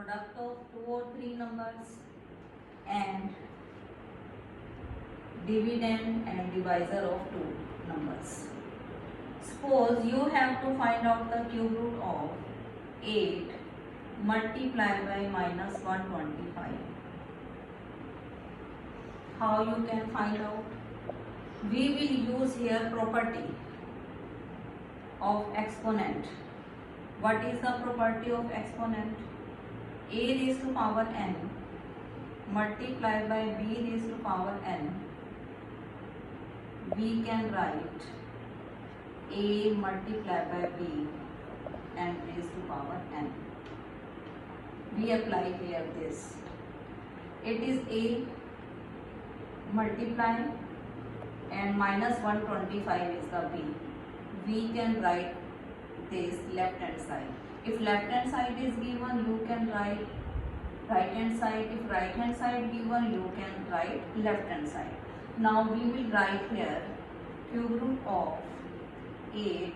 product of two or three numbers and dividend and divisor of two numbers. Suppose you have to find out the cube root of 8 multiplied by minus 125. How you can find out? We will use here property of exponent. What is the property of exponent? A raised to power n multiplied by b raised to power n. We can write a multiplied by b and raised to power n. We apply here this. It is a multiply and minus 125 is the b. We can write this left hand side. If left hand side is given, you can write right hand side. If right hand side given, you can write left hand side. Now we will write here cube root of 8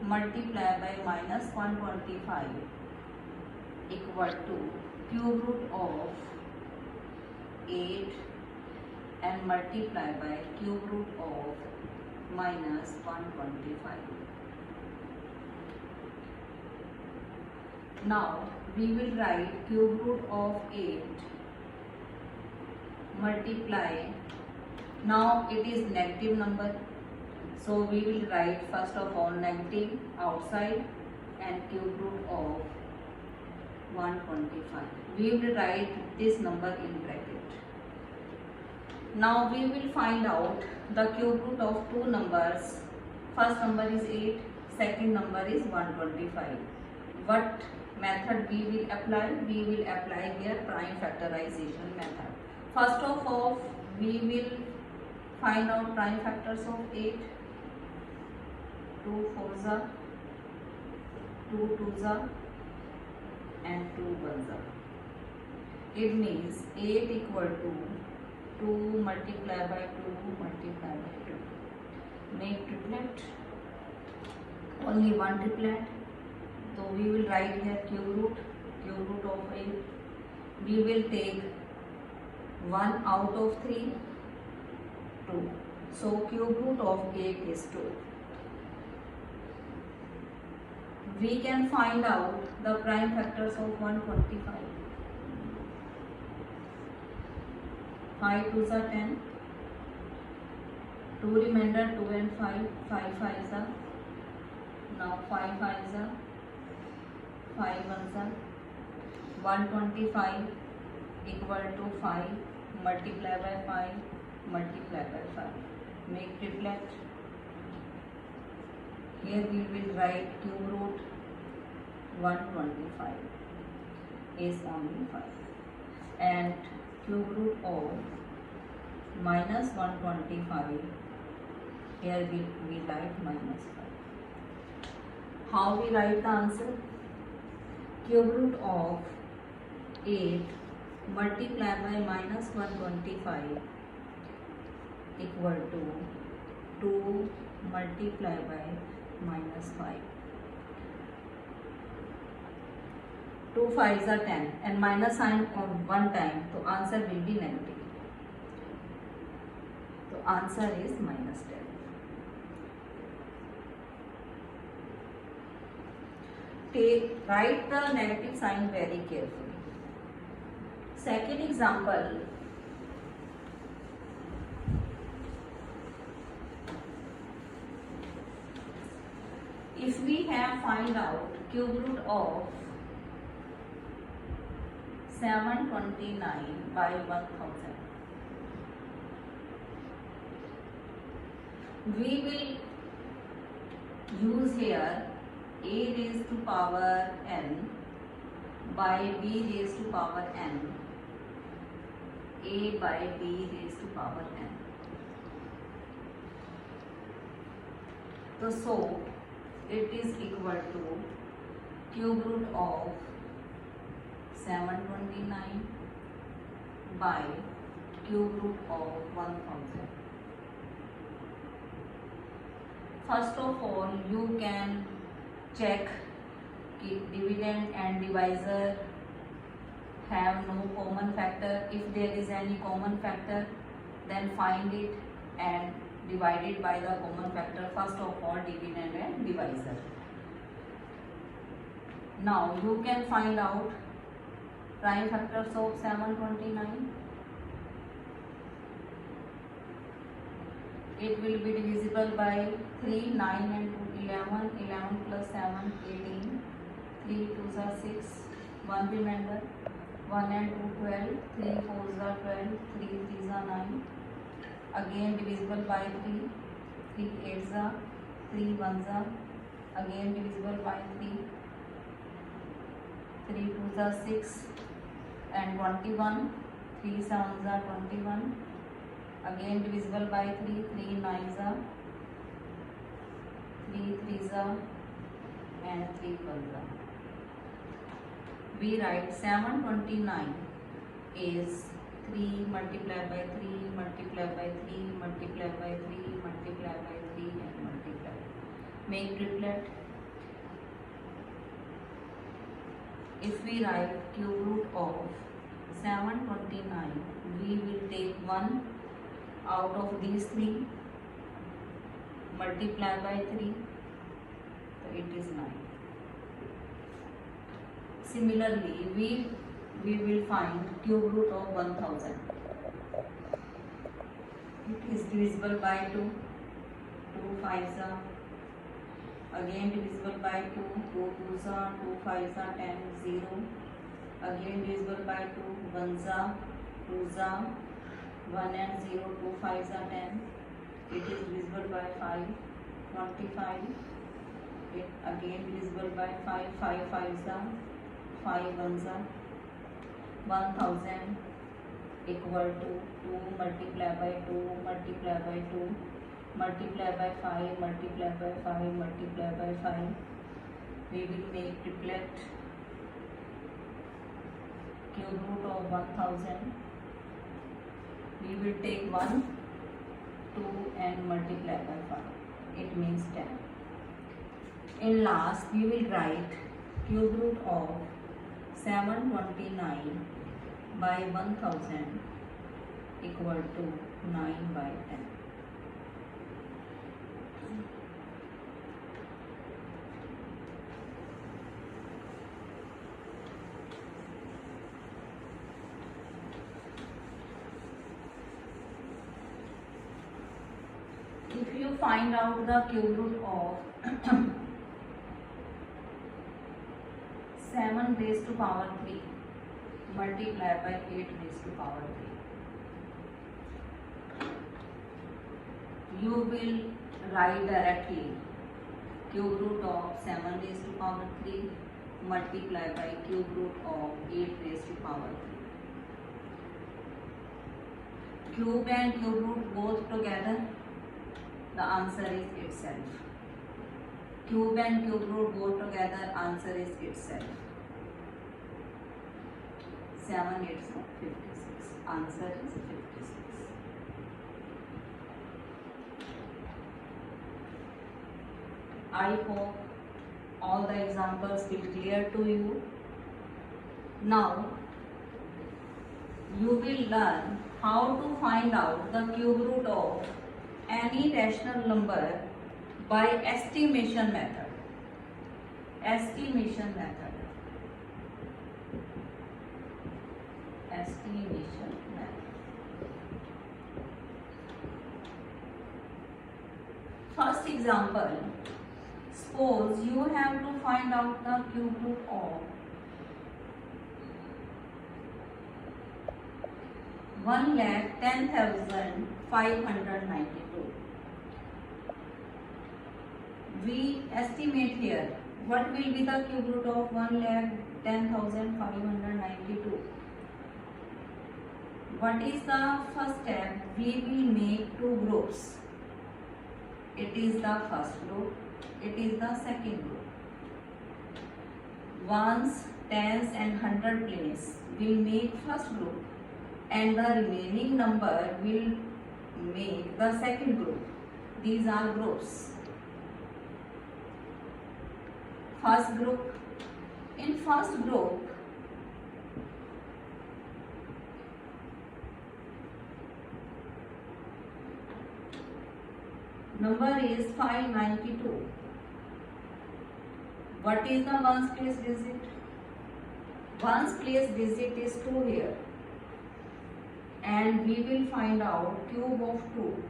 multiplied by minus 125 equal to cube root of 8 and multiply by cube root of minus 125. Now we will write cube root of 8 multiply. Now it is negative number, so we will write first of all negative outside and cube root of 125. We will write this number in bracket. Now we will find out the cube root of two numbers. First number is 8, second number is 125. What method we will apply? We will apply here prime factorization method. First of all, we will find out prime factors of 8. 2 4s are, 2 2s are, and 2 1s are. It means 8 equal to 2 multiplied by 2 multiplied by 2. Make triplet. Only one triplet. So we will write here cube root of 8. We will take 1 out of 3, 2. So cube root of 8 is 2. We can find out the prime factors of 125. 5 2s are 10. 2 remainder 2 and 5. 5 5s are. Now 5 5s are. 5 1s are. 125 equal to 5 multiply by 5 multiply by 5. Make triplet. Here we will write cube root 125 is only 5 and cube root of minus 125, here we write minus 5. How we write the answer? Cube root of 8 multiplied by minus 125 equal to 2 multiply by minus 5. 2 5s are 10 and minus sign on one time, so answer will be negative. So answer is minus 10. Write the negative sign very carefully. Second example. If we have find out cube root of 729 by 1000, we will use here a raised to power n by b raised to power n, a by b raised to power n. So it is equal to cube root of 729 by cube root of 1000. First of all, you can check dividend and divisor have no common factor. If there is any common factor, then find it and divide it by the common factor. First of all, dividend and divisor. Now you can find out prime factors of 729. It will be divisible by 3, 9 and 2, 11, 11 plus 7, 18, 3 2s are 6, 1 remainder, 1 and 2, 12, 3 4s are 12, 3 3s are 9, again divisible by 3, 3 8s are, 3 1s are, again divisible by 3, 3 2s are 6 and 21, 3 7s are 21, again divisible by 3, 3 9s are, 3 3s are and 3 1s are. We write 729 is 3 multiplied by 3 multiplied by 3 multiplied by 3 multiplied by 3 and multiply. Make triplet. If we write cube root of 729, we will take 1 out of these 3, multiply by 3, so it is 9. Similarly, we will find cube root of 1000. It is divisible by 2, 2 5s are, again divisible by 2, 2 2s are, 2 5s are 10, 0, again divisible by 2, 1s are, 2s are, 1 and 0, 2 5s are 10, it is divisible by 5, 25, it again divisible by 5, 5 5s are, 5 1s are, 1000 equal to 2 multiply by 2 multiply by 2 multiply by 5 multiply by 5 multiply by 5. We will make triplet. Cube root of 1000. We will take 1, 2 and multiply by 5. It means 10. In last, we will write cube root of 729 by 1000 equal to 9 by 10. If you find out the cube root of 7 raised to power 3 multiplied by 8 raised to power 3, you will write directly cube root of 7 raised to power 3 multiplied by cube root of 8 raised to power 3. Cube and cube root both together, the answer is itself. Cube and cube root both together, answer is itself. 7 8 is 56. Answer is 56. I hope all the examples will clear to you. Now you will learn how to find out the cube root of any rational number by estimation method. Estimation method. Estimation method. First example. Suppose you have to find out the cube root of 1,10,592. We estimate here what will be the cube root of 1,10,592. What is the first step? We will make two groups. It is the first group. It is the second group. Ones, tens and hundred place will make first group and the remaining number will make the second group. These are groups. First group. In first group, Number is 592. What is the ones place digit? Ones place digit is 2 here. And we will find out cube of 2.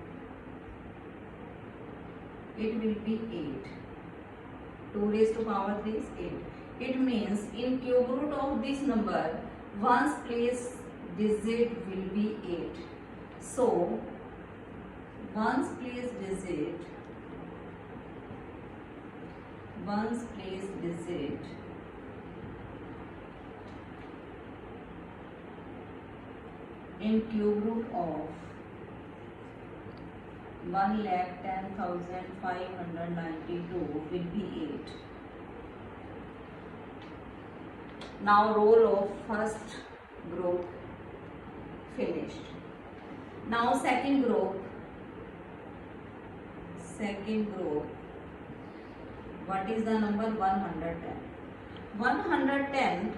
It will be 8. 2 raised to power 3 is 8. It means in cube root of this number, ones place digit will be 8. So, ones place digit in cube root of 1,10,592 will be 8. Now roll of first group finished. Now second group. What is the number? 110. 110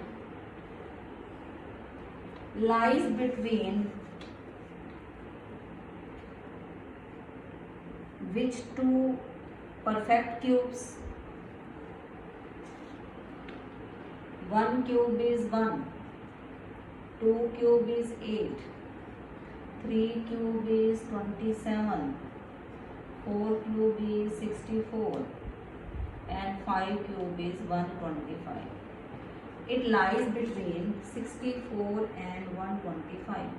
lies between which two perfect cubes? 1 cube is 1, 2 cube is 8, 3 cube is 27, 4 cube is 64 and 5 cube is 125. It lies between 64 and 125.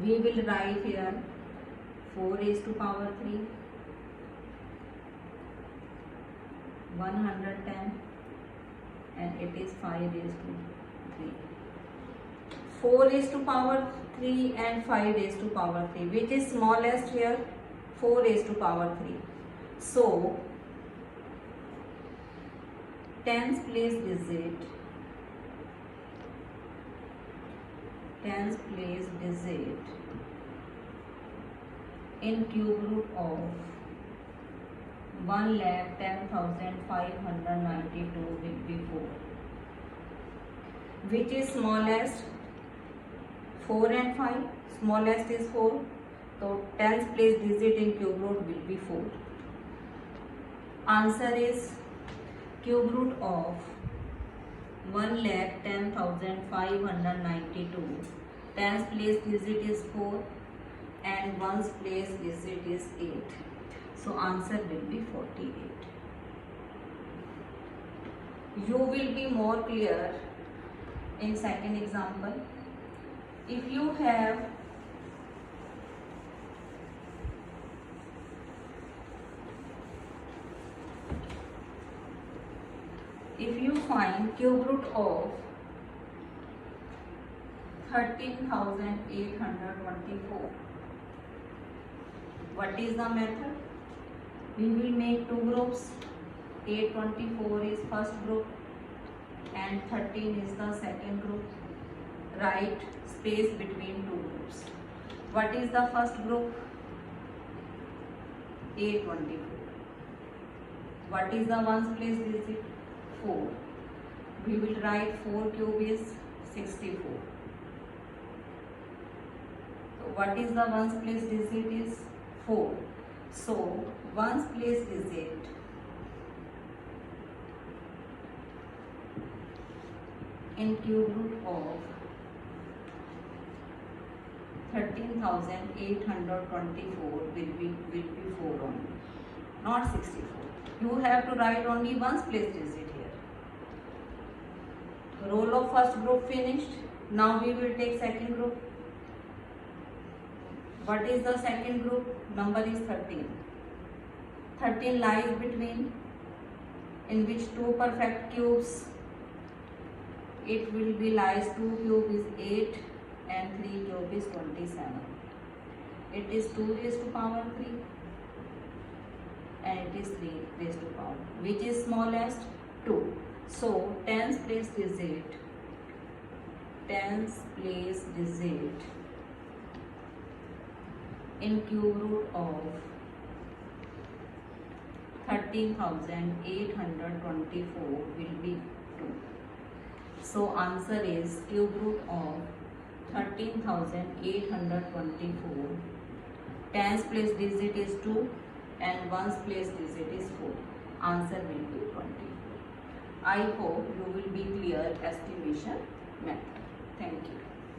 We will write here 4 raised to power 3, 110 and it is 5 raised to 3. 4 raised to power 3 and 5 raised to power 3. Which is smallest here? 4 raised to power 3. So, tens place digit in cube root of 1,10,592 will be 4. Which is smallest? 4 and 5. Smallest is 4. So tens place digit in cube root will be 4. Answer is cube root of 1,10,592. Tens place digit is 4 and ones place digit is 8. So answer will be 48. You will be more clear in second example. If you find cube root of 13,824, what is the method? We will make two groups. 824 is first group and 13 is the second group. Write space between two groups. What is the first group? 824. What is the ones place digit? 4. We will write 4 cube is 64. So what is the ones place digit is 4. So ones place digit in cube root of 13,824 will be 4 only, not 64. You have to write only ones place digit here. Roll of first group finished. Now we will take second group. What is the second group? Number is 13. 13 lies between in which two perfect cubes? It will be lies 2 cube is 8 and 3 cube is 27. It is 2 raised to power 3 and it is 3 raised to power. Which is smallest? 2. So tens place digit in cube root of 13,824 will be 2. So answer is cube root of 13,824. tens place digit is 2 and ones place digit is 4. Answer will be 24. I hope you will be clear estimation method. Thank you.